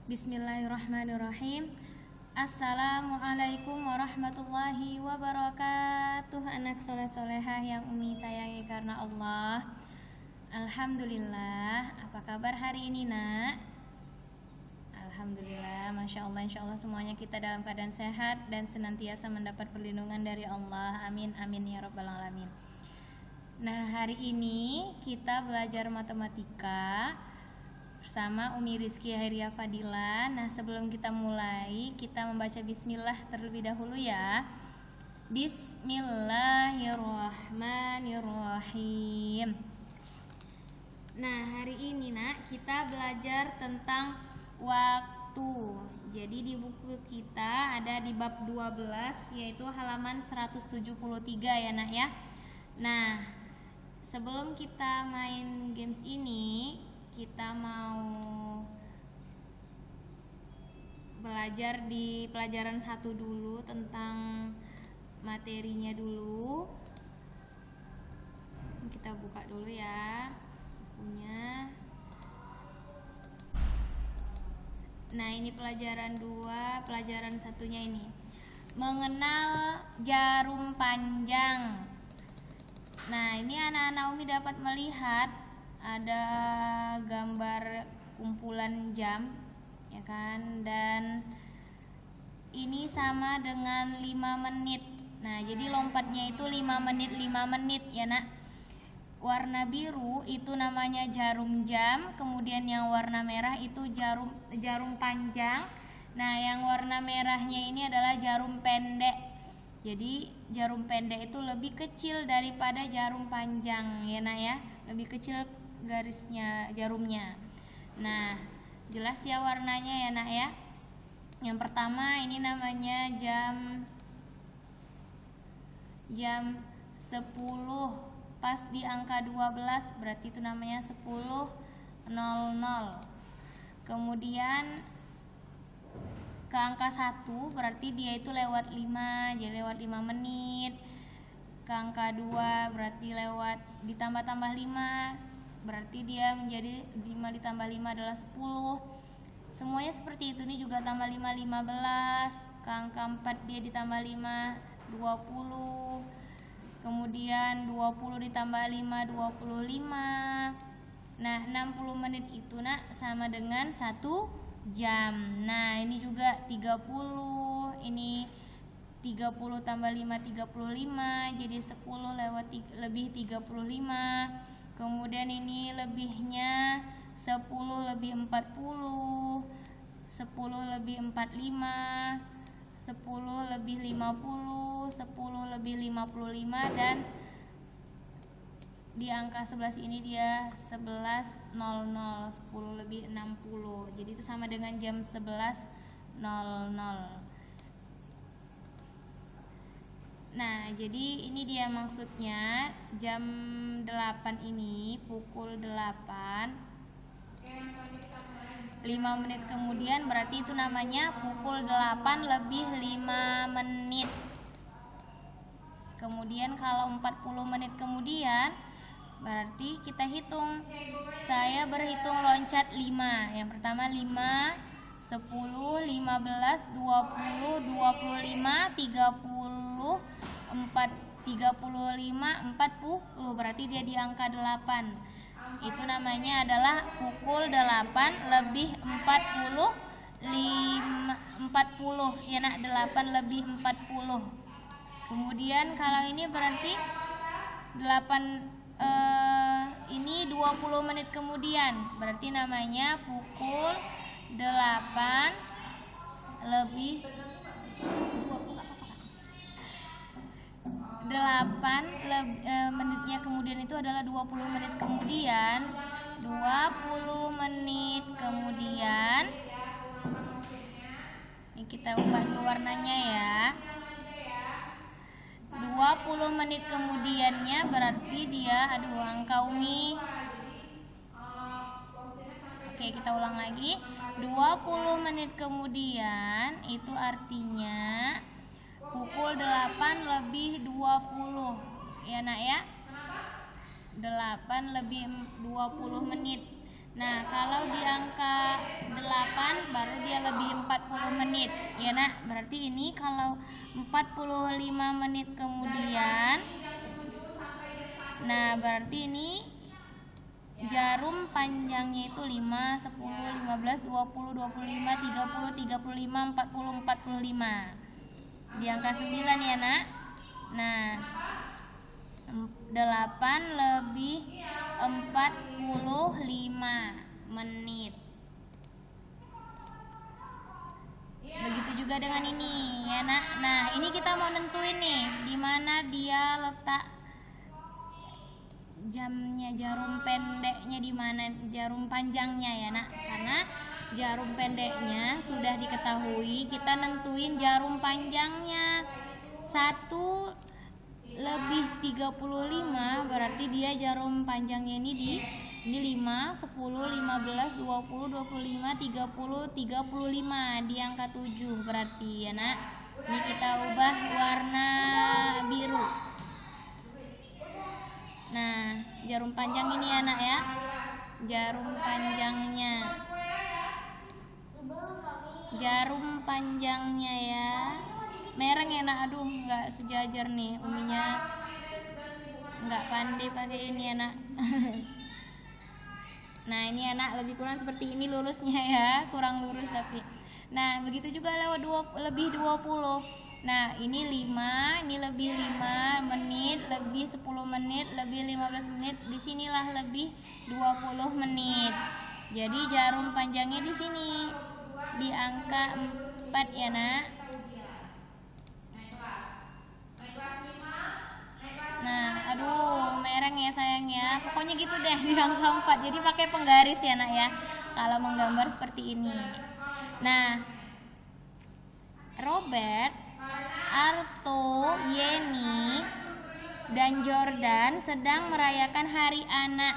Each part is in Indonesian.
Bismillahirrahmanirrahim. Assalamualaikum warahmatullahi wabarakatuh. Anak soleh-solehah yang Umi sayangi karena Allah. Alhamdulillah. Apa kabar hari ini, Nak? Alhamdulillah, Masya Allah, Insya Allah semuanya kita dalam keadaan sehat dan senantiasa mendapat perlindungan dari Allah. Amin, amin ya rabbal alamin. Nah, hari ini kita belajar matematika bersama Umi Rizky Hairia Fadila. Nah, sebelum kita mulai, kita membaca bismillah terlebih dahulu ya. Bismillahirrahmanirrahim. Nah, hari ini Nak, kita belajar tentang waktu. Jadi di buku kita ada di bab 12, yaitu halaman 173 ya Nak ya. Nah, sebelum kita main games ini, kita mau belajar di pelajaran 1 dulu tentang materinya dulu. Kita buka dulu ya bukunya. Nah, ini pelajaran 2, pelajaran satunya ini. Mengenal jarum panjang. Nah, ini anak-anak Umi dapat melihat ada gambar kumpulan jam, ya kan? Dan ini sama dengan 5 menit. Nah, jadi lompatnya itu 5 menit, 5 menit ya Nak. Warna biru itu namanya jarum jam, kemudian yang warna merah itu jarum panjang. Nah, yang warna merahnya ini adalah jarum pendek. Jadi jarum pendek itu lebih kecil daripada jarum panjang ya Nak ya. Lebih kecil garisnya jarumnya. Nah, jelas ya warnanya ya Nak ya. Yang pertama ini namanya jam 10, pas di angka 12 berarti itu namanya 10.00. Kemudian ke angka 1 berarti dia itu lewat 5, jadi lewat 5 menit. Ke angka 2 berarti lewat ditambah-tambah 5, berarti dia menjadi 5 ditambah 5 adalah 10. Semuanya seperti itu. Ini juga tambah 5, 15. Ke angka 4 dia ditambah 5, 20. Kemudian 20 ditambah 5, 25. Nah, 60 menit itu Nak sama dengan 1 jam. Nah, ini juga 30. Ini 30 tambah 5, 35. Jadi 10 lewat lebih 35. Kemudian ini lebihnya 10 lebih 40, 10 lebih 45, 10 lebih 50, 10 lebih 55, dan di angka 11 ini dia 11.00, 10 lebih 60. Jadi itu sama dengan jam 11.00. Nah, jadi ini dia maksudnya jam 8 ini, pukul 8 5 menit kemudian berarti itu namanya pukul 8 lebih 5 menit. Kemudian kalau 40 menit kemudian berarti kita hitung. Saya berhitung loncat 5. Yang pertama 5, 10, 15, 20, 25, 30, 35, 40, berarti dia di angka 8. Itu namanya adalah pukul 8 lebih 40 ya Nak, 8 lebih 40. Kemudian kalau ini berarti 8 ini 20 menit kemudian, berarti namanya pukul 8 lebih 8 menitnya kemudian itu adalah 20 menit kemudian. 20 menit kemudian, ini kita ubah dulu warnanya ya. 20 menit kemudiannya berarti dia, angka Umi. Oke, kita ulang lagi. 20 menit kemudian itu artinya pukul 8 lebih 20 ya Nak ya. 8 lebih 20 menit. Nah, kalau di angka 8 baru dia lebih 40 menit. Ya, Nak. Berarti ini kalau 45 menit kemudian, nah, berarti ini jarum panjangnya itu 5, 10, 15, 20, 25, 30, 35, 40, 45. Di angka 9 ya, Nak. Nah, 8 lebih 45 menit. Begitu juga dengan ini ya, Nak. Nah, ini kita mau nentuin nih di mana dia letak jamnya, jarum pendeknya di mana, jarum panjangnya ya, Nak. Karena jarum pendeknya sudah diketahui, kita nentuin jarum panjangnya. 1 lebih 35 berarti dia jarum panjangnya ini 5, 10, 15, 20, 25, 30, 35 di angka 7 berarti ya, Nak. Ini kita ubah warna biru. Nah, jarum panjang ini ya, Nak ya. Jarum panjangnya ya. Mereng ya, Nak. Aduh, nggak sejajar nih, Uminya nggak pandai pakai ini ya, Nak. Nah, ini ya, Nak, lebih kurang seperti ini lurusnya ya, kurang lurus tapi. Nah, begitu juga lewat lebih 20. Nah, ini 5, ini lebih 5 menit, lebih 10 menit, lebih 15 menit. Disinilah lebih 20 menit. Jadi jarum panjangnya di sini di angka 4 ya, Nak. Nah, aduh, mereng ya sayang ya. Pokoknya gitu deh di angka 4. Jadi pakai penggaris ya, Nak ya, kalau menggambar seperti ini. Nah, Robert, Arto, Yeni, dan Jordan sedang merayakan Hari Anak.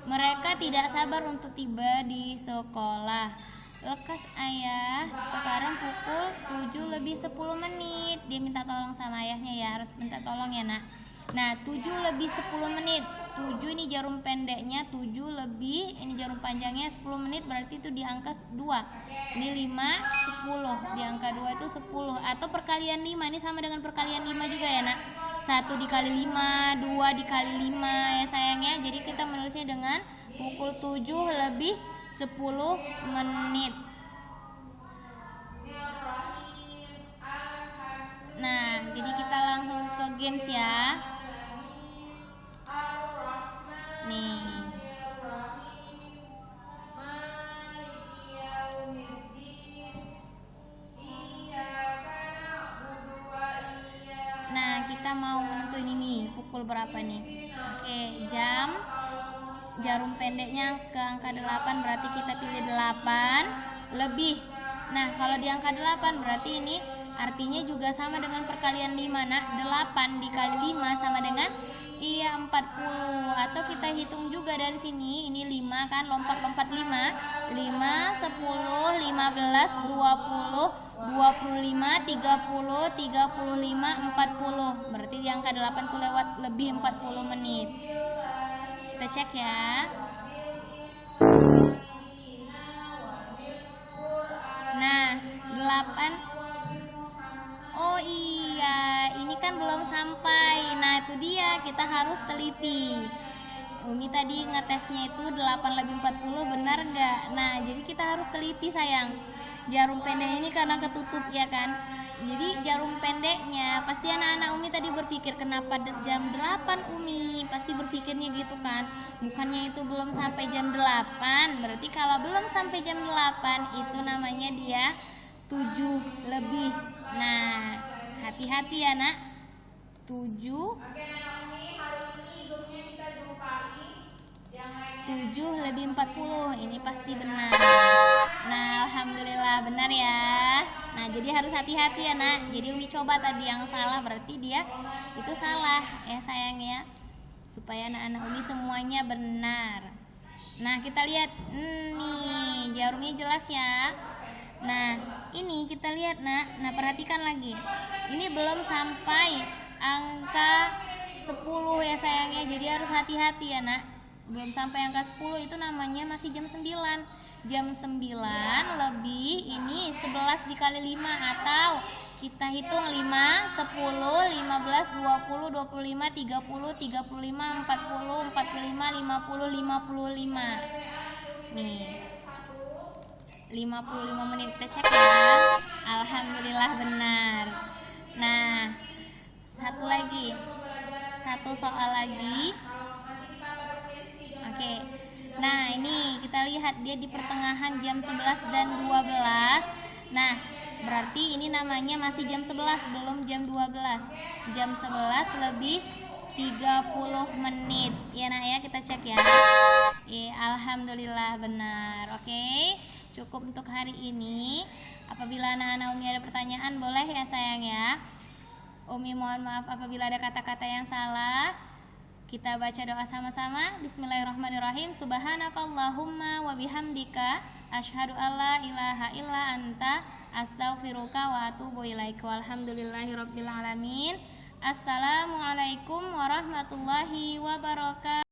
Mereka tidak sabar untuk tiba di sekolah. Lekas ayah, sekarang pukul 7 lebih 10 menit. Dia minta tolong sama ayahnya ya, harus minta tolong ya, Nak. Nah, 7 lebih 10 menit. 7 ini jarum pendeknya, 7 lebih, ini jarum panjangnya 10 menit, berarti itu di angka 2. Ini 5, 10. Di angka 2 itu 10. Atau perkalian 5, ini sama dengan perkalian 5 juga ya, Nak. 1 dikali 5, 2 dikali 5 ya sayangnya. Jadi kita menulisnya dengan pukul 7 lebih 10 menit. Nah, jadi kita langsung ke games ya. Nih. Nah, kita mau menentuin ini pukul berapa nih. Oke, jarum pendeknya ke angka 8 berarti kita pilih 8 lebih. Nah, kalau di angka 8 berarti ini artinya juga sama dengan perkalian 5, Nak. 8 dikali 5 sama dengan 40. Atau kita hitung juga dari sini, ini 5 kan, lompat-lompat 5. 5, 10, 15, 20, 25, 30, 35, 40. Berarti di angka 8 tuh lewat lebih 40 menit. Kita cek ya. Nah, 8. Oh iya, ini kan belum sampai. Nah, itu dia, kita harus teliti. Umi tadi ngetesnya itu 8 lebih 40 benar nggak? Nah, jadi kita harus teliti sayang. Jarum pendek ini karena ketutup ya kan. Jadi jarum pendeknya pasti anak-anak Umi tadi berpikir kenapa jam 8 Umi? Pasti berpikirnya gitu kan. Bukannya itu belum sampai jam 8. Berarti kalau belum sampai jam 8 itu namanya dia 7 lebih. Nah, hati-hati ya, Nak. 7 lebih 40. Ini pasti benar. Nah, alhamdulillah benar ya. Nah, jadi harus hati-hati ya, Nak. Jadi Umi coba tadi yang salah, berarti dia itu salah ya sayang ya. Supaya anak-anak Umi semuanya benar. Nah, kita lihat nih, jarumnya jelas ya. Nah, ini kita lihat, Nak. Nah, perhatikan lagi. Ini belum sampai angka 10 ya sayangnya. Jadi harus hati-hati ya, Nak. belum sampai angka 10, itu namanya masih jam 9. Jam 9 lebih ini 11 dikali 5, atau kita hitung 5, 10, 15, 20, 25, 30, 35, 40, 45, 50, 55. Nih, 55 menit. Kita cek ya. Alhamdulillah benar. Nah, satu soal lagi. Oke. Nah, ini kita lihat dia di pertengahan jam 11 dan 12. Nah, berarti ini namanya masih jam 11, belum jam 12. Jam 11 lebih 30 menit. Ya nak ya, kita cek ya. Alhamdulillah benar. Oke, cukup untuk hari ini. Apabila anak-anak Umi ada pertanyaan, boleh ya sayang ya. Umi mohon maaf apabila ada kata-kata yang salah. Kita baca doa sama-sama. Bismillahirrahmanirrahim. Subhanakallahumma wa bihamdika asyhadu alla ilaha illa anta astaghfiruka wa atubu ilaika. Walhamdulillahirabbil alamin. Assalamualaikum warahmatullahi wabarakatuh.